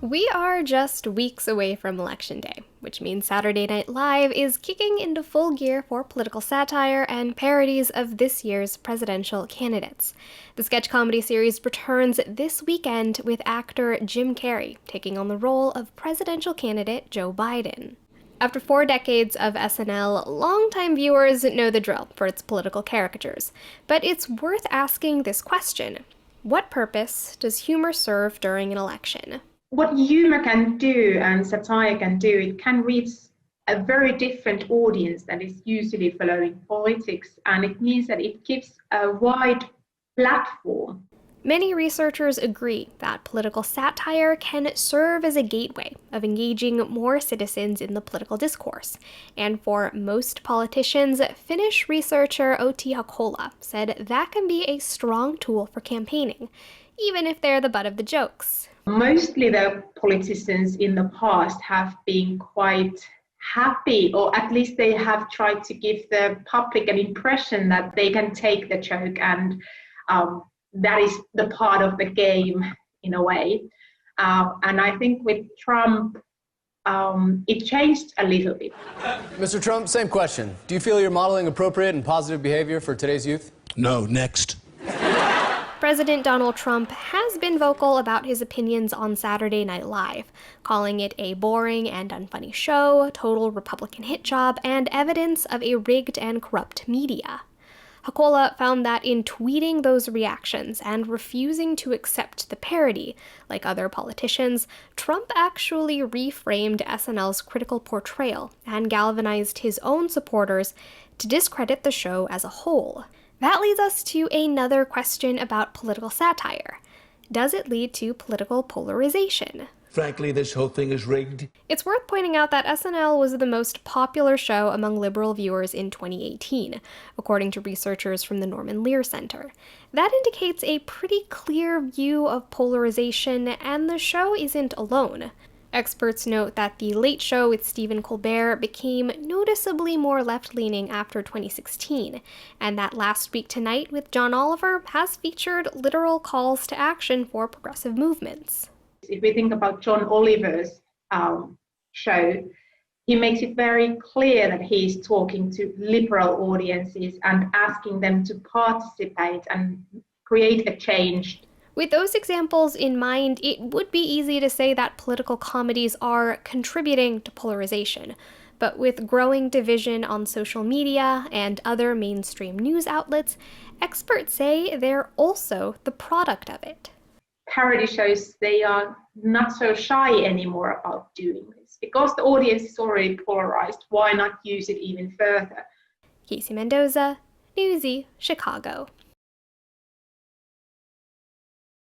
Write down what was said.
We are just weeks away from Election Day, which means Saturday Night Live is kicking into full gear for political satire and parodies of this year's presidential candidates. The sketch comedy series returns this weekend with actor Jim Carrey taking on the role of presidential candidate Joe Biden. After 4 decades of SNL, longtime viewers know the drill for its political caricatures, but it's worth asking this question. What purpose does humor serve during an election? What humor can do and satire can do, it can reach a very different audience that is usually following politics, and it means that it gives a wide platform. Many researchers agree that political satire can serve as a gateway of engaging more citizens in the political discourse. And for most politicians, Finnish researcher Outi Hakola said that can be a strong tool for campaigning, even if they're the butt of the jokes. Mostly the politicians in the past have been quite happy, or at least they have tried to give the public an impression that they can take the joke, and that is the part of the game in a way. And I think with Trump, it changed a little bit. Mr. Trump, same question. Do you feel you're modeling appropriate and positive behavior for today's youth? No, next. President Donald Trump has been vocal about his opinions on Saturday Night Live, calling it a boring and unfunny show, total Republican hit job, and evidence of a rigged and corrupt media. Hakola found that in tweeting those reactions and refusing to accept the parody, like other politicians, Trump actually reframed SNL's critical portrayal and galvanized his own supporters to discredit the show as a whole. That leads us to another question about political satire. Does it lead to political polarization? Frankly, this whole thing is rigged. It's worth pointing out that SNL was the most popular show among liberal viewers in 2018, according to researchers from the Norman Lear Center. That indicates a pretty clear view of polarization, and the show isn't alone. Experts note that The Late Show with Stephen Colbert became noticeably more left-leaning after 2016, and that Last Week Tonight with John Oliver has featured literal calls to action for progressive movements. If we think about John Oliver's show, he makes it very clear that he's talking to liberal audiences and asking them to participate and create a change. With those examples in mind, it would be easy to say that political comedies are contributing to polarization. But with growing division on social media and other mainstream news outlets, experts say they're also the product of it. Parody shows, they are not so shy anymore about doing this. Because the audience is already polarized, why not use it even further? Casey Mendoza, Newsy, Chicago.